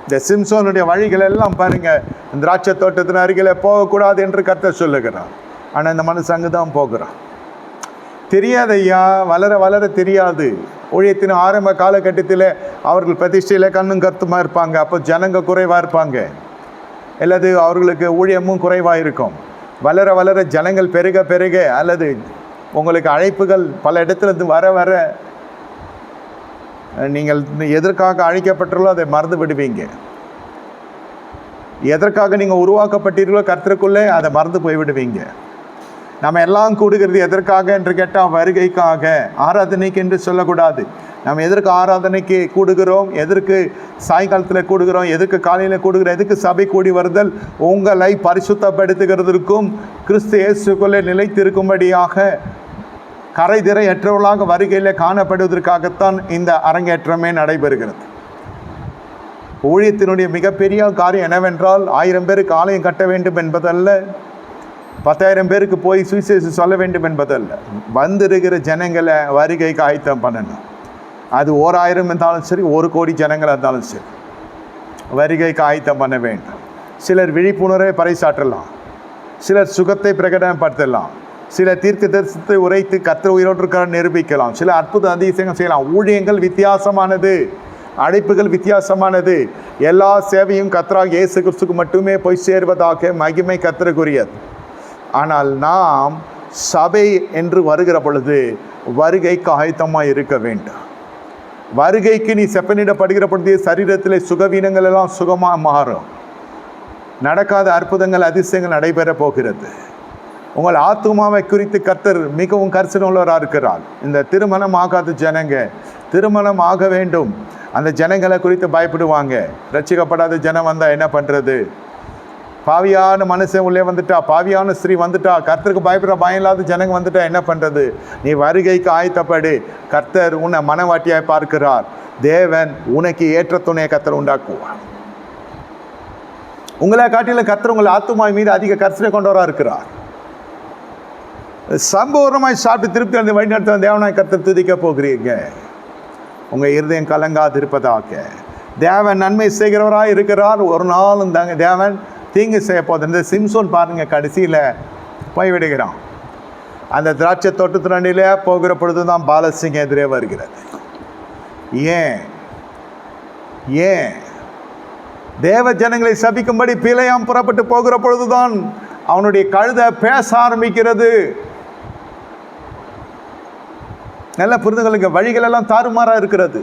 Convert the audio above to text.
இந்த சிம்சோனுடைய வழிகள் எல்லாம் பாருங்க, திராட்சை தோட்டத்தின் அருகில் போகக்கூடாது என்று கர்த்தர் சொல்லுகிறார். ஆனால் இந்த மனுஷன் அங்கு தான் போகிறான். தெரியாது ஐயா, வளர வளர தெரியாது. ஊழியத்தின் ஆரம்ப காலகட்டத்தில் அவர்கள் பிரதிஷ்டையில் கண்ணும் கருத்துமாக இருப்பாங்க. அப்போ ஜனங்க குறைவாக இருப்பாங்க, அல்லது அவர்களுக்கு ஊழியமும் குறைவாக இருக்கும். வளர வளர ஜனங்கள் பெருக பெருக, அல்லது உங்களுக்கு அழைப்புகள் பல இடத்துலேருந்து வர வர நீங்கள் எதற்காக அழைக்கப்பட்டுள்ளோ அதை மறந்து விடுவீங்க. எதற்காக நீங்கள் உருவாக்கப்பட்டீர்களோ கர்த்தருக்குள்ளே அதை மறந்து போய்விடுவீங்க. நம்ம எல்லாம் கூடுகிறது எதற்காக என்று கேட்டால் வருகைக்காக, ஆராதனைக்கு என்று சொல்லக்கூடாது. நம்ம எதற்கு ஆராதனைக்கு கூடுகிறோம், எதற்கு சாயங்காலத்தில் கூடுகிறோம், எதற்கு காலையில் கூடுகிறோம், எதற்கு சபை கூடி வருதல், உங்களை பரிசுத்தப்படுத்துகிறதற்கும் கிறிஸ்து இயேசுக்குள்ளே நிலைத்திருக்கும்படியாக கரைதிரையற்றவர்களாக வருகையில் காணப்படுவதற்காகத்தான் இந்த அரங்கேற்றமே நடைபெறுகிறது. ஊழியத்தினுடைய மிகப்பெரிய காரியம் என்னவென்றால் 1000 பேருக்கு ஆலயம் கட்ட வேண்டும் என்பதல்ல, 10,000 பேருக்கு போய் சுவிசேஷம் சொல்ல வேண்டும் என்பதல்ல. வந்திருக்கிற ஜனங்களை வருகைக்கு ஆயத்தம் பண்ணணும். அது 1000 இருந்தாலும் சரி, 1 கோடி ஜனங்களாக இருந்தாலும் சரி, வருகைக்கு ஆயத்தம் பண்ண வேண்டும். சிலர் விழிப்புணர்வை பறைசாற்றலாம், சிலர் சுகத்தை பிரகடனப்படுத்தலாம், சில தீர்க்க தரிசனத்தை உரைத்து கர்த்தர் உயிரோடு நிரூபிக்கலாம், சில அற்புத அதிசயங்கள் செய்யலாம். ஊழியங்கள் வித்தியாசமானது, அழைப்புகள் வித்தியாசமானது. எல்லா சேவையும் கர்த்தராகிய இயேசு கிறிஸ்துவுக்கு மட்டுமே போய் சேர்வதாக மகிமை கர்த்தருக்குரியது. ஆனால் நாம் சபை என்று வருகிற பொழுது வருகைக்கு ஆயத்தமாக இருக்க வேண்டும். வருகைக்கு நீ செப்பனிடப்படுகிற பொழுது சரீரத்தில் சுகவீனங்கள் எல்லாம் சுகமாக மாறும். நடக்காத அற்புதங்கள் அதிசயங்கள் நடைபெற போகிறது. உங்கள் ஆத்துமாவை குறித்து கர்த்தர் மிகவும் கரிசனையுள்ளவராக இருக்கிறார். இந்த திருமணம் ஆகாத ஜனங்க திருமணம் ஆக வேண்டும், அந்த ஜனங்களை குறித்து பயப்படுவாங்க. ரட்சிக்கப்படாத ஜனம் வந்தால் என்ன பண்ணுறது? பாவியான மனுஷன் உள்ளே வந்துட்டா, பாவியான ஸ்திரீ வந்துட்டா, கர்த்தருக்கு பயப்படுற பயம் இல்லாத ஜனங்க வந்துட்டா என்ன பண்ணுறது? நீ வருகைக்கு ஆயத்தப்படு. கர்த்தர் உன்னை மனவாட்டியாய் பார்க்கிறார். தேவன் உனக்கு ஏற்ற துணையை கர்த்தர் உண்டாக்குவார். உங்களை காட்டிலும் கர்த்தர் உங்கள் ஆத்துமாய் மீது அதிக கரிசனை கொண்டவராக இருக்கிறார். சம்பூர்ணமாய் சாப்பிட்டு திருப்தி அந்த வழிநடத்த தேவனாய் கர்த்தர் துதிக்க போகிறீங்க. உங்கள் இருதயம் கலங்காது இருப்பதாக. தேவன் நன்மை செய்கிறவராக இருக்கிறார். ஒரு நாளும் தாங்க தேவன் தீங்கு செய்ய போகுது. இந்த சிம்சோன் பாருங்க, கடைசியில் போய்விடுகிறான். அந்த திராட்சை தோட்டத்தினிலே போகிற பொழுது தான் பாலசிங் எதிரே வருகிறது. ஏன் தேவ ஜனங்களை சபிக்கும்படி பிழையாம் புறப்பட்டு போகிற பொழுதுதான் அவனுடைய கழுதை பேச ஆரம்பிக்கிறது. நல்ல புரிந்துகளுக்கு வழிகளெல்லாம் தாறுமாறாக இருக்கிறது.